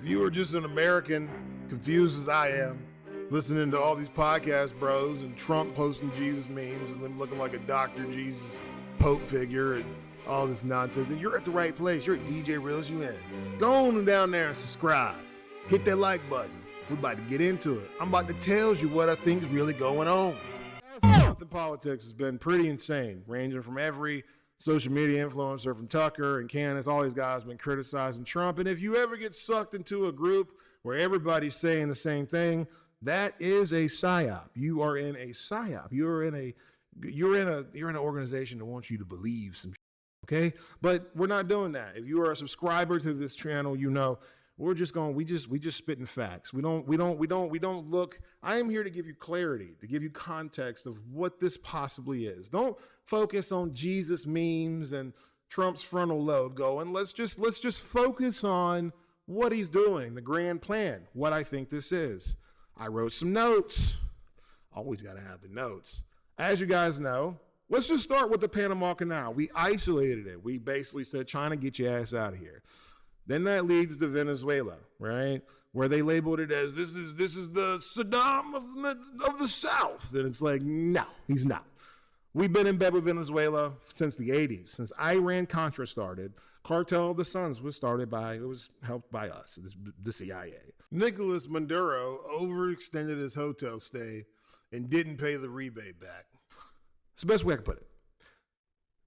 If you are just an American, confused as I am, listening to all these podcast bros and Trump posting Jesus memes and them looking like a Dr. Jesus Pope figure and all this nonsense, and you're at the right place. You're at DJ Reels You In. Go on down there and subscribe. Hit that like button. We're about to get into it. I'm about to tell you what I think is really going on. Last month in politics has been pretty insane, ranging from every social media influencer from Tucker and Candace, all these guys have been criticizing Trump. And if you ever get sucked into a group where everybody's saying the same thing, that is a psyop. You are in a psyop. You're in an organization that wants you to believe some shit, okay? But we're not doing that. If you are a subscriber to this channel, you know we just spitting facts. We don't look. I am here to give you clarity, to give you context of what this possibly is. Don't focus on Jesus memes and Trump's frontal lobe going. Let's just focus on what he's doing, the grand plan, what I think this is. I wrote some notes. Always got to have the notes. As you guys know, let's just start with the Panama Canal. We isolated it. We basically said, China, get your ass out of here. Then that leads to Venezuela, right? Where they labeled it as this is the Saddam of the South. And it's like, no, he's not. We've been in bed with Venezuela since the 80s. Since Iran-Contra started, Cartel of the Suns was helped by us, the CIA. Nicolas Maduro overextended his hotel stay and didn't pay the rebate back. It's the best way I can put it.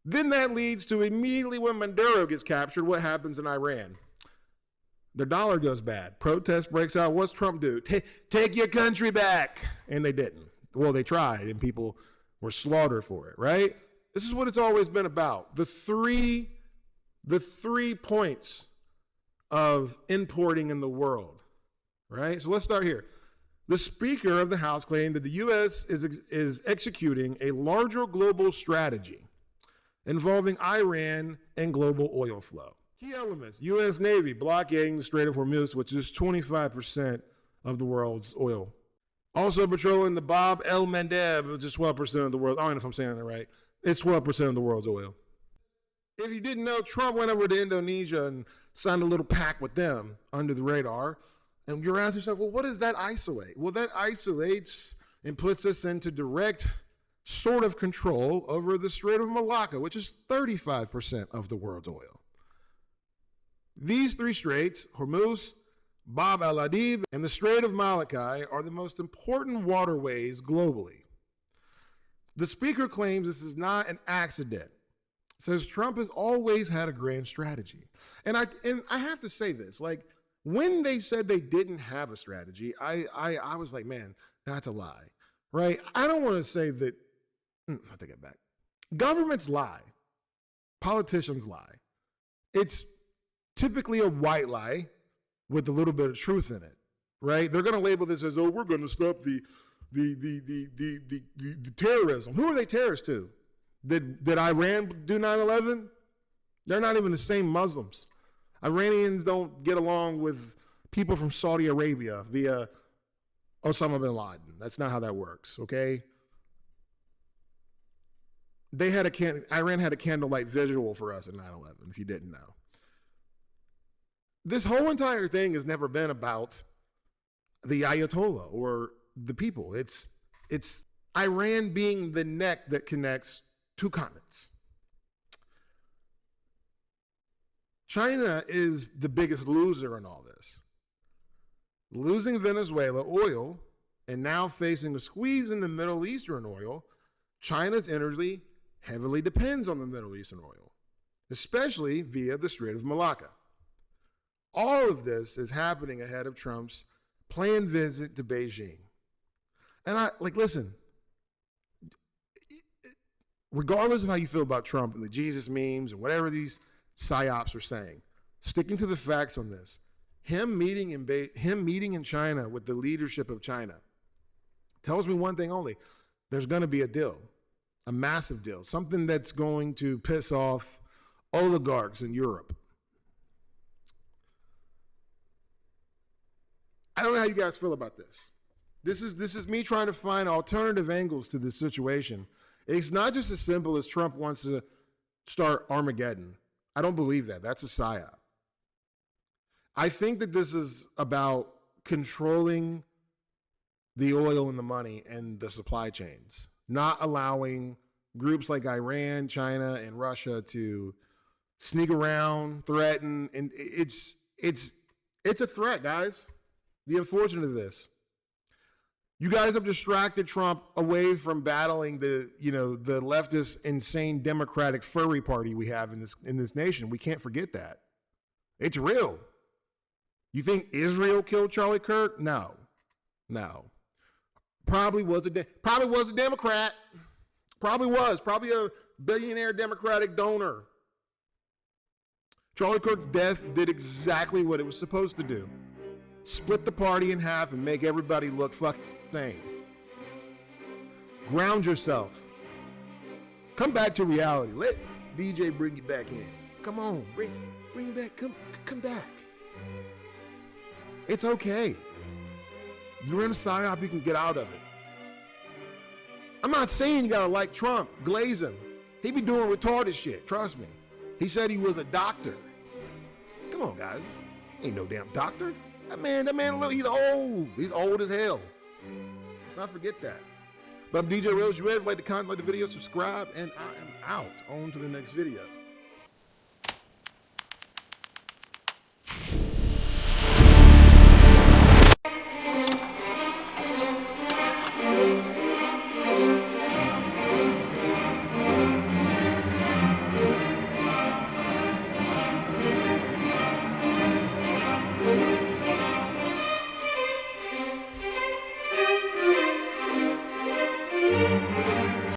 Then that leads to immediately when Maduro gets captured, what happens in Iran? Their dollar goes bad. Protest breaks out. What's Trump do? Take your country back. And they didn't. Well, they tried, and people were slaughtered for it, right? This is what it's always been about. The three points of importing in the world, right? So let's start here. The Speaker of the House claimed that the U.S. is executing a larger global strategy involving Iran and global oil flow. Key elements: U.S. Navy blockading the Strait of Hormuz, which is 25% of the world's oil. Also patrolling the Bab el-Mandeb, which is 12% of the world. I don't know if I'm saying that right. It's 12% of the world's oil. If you didn't know, Trump went over to Indonesia and signed a little pact with them under the radar. And you're asking yourself, well, what does that isolate? Well, that isolates and puts us into direct sort of control over the Strait of Malacca, which is 35% of the world's oil. These three straits, Hormuz, Bab el-Mandeb, and the Strait of Malacca, are the most important waterways globally. The Speaker claims this is not an accident. Says Trump has always had a grand strategy. And I have to say this, like, when they said they didn't have a strategy, I was like, man, that's a lie, right? I don't want to say that, I take it back. Governments lie. Politicians lie. It's typically a white lie with a little bit of truth in it, right? They're going to label this as, oh, we're going to stop the terrorism. Who are they terrorists to? Did Iran do 9/11? They're not even the same Muslims. Iranians don't get along with people from Saudi Arabia via Osama bin Laden. That's not how that works, okay? Iran had a candlelight visual for us at 9/11, if you didn't know. This whole entire thing has never been about the Ayatollah or the people. It's Iran being the neck that connects two continents. China is the biggest loser in all this. Losing Venezuela oil and now facing a squeeze in the Middle Eastern oil, China's energy heavily depends on the Middle Eastern oil, especially via the Strait of Malacca. All of this is happening ahead of Trump's planned visit to Beijing. And listen, regardless of how you feel about Trump and the Jesus memes and whatever these psyops are saying, sticking to the facts on this, him meeting in China with the leadership of China tells me one thing only: there's going to be a deal, a massive deal, something that's going to piss off oligarchs in Europe. I don't know how you guys feel about this. This is me trying to find alternative angles to this situation. It's not just as simple as Trump wants to start Armageddon. I don't believe that. That's a psyop. I think that this is about controlling the oil and the money and the supply chains, not allowing groups like Iran, China, and Russia to sneak around, threaten, and it's a threat, guys. The unfortunate of this. You guys have distracted Trump away from battling the leftist, insane Democratic furry party we have in this nation. We can't forget that. It's real. You think Israel killed Charlie Kirk? No. Probably was a Democrat. Probably a billionaire Democratic donor. Charlie Kirk's death did exactly what it was supposed to do. Split the party in half and make everybody look fucking sane. Ground yourself. Come back to reality. Let DJ bring you back in. Come on, bring you back. Come back. It's okay. You're in a psyop, you can get out of it. I'm not saying you gotta like Trump, glaze him. He be doing retarded shit, trust me. He said he was a doctor. Come on, guys. Ain't no damn doctor. That man, look, he's old. He's old as hell. Let's not forget that. But I'm DJ Rose. You ever like the content, like the video, subscribe, and I am out. On to the next video.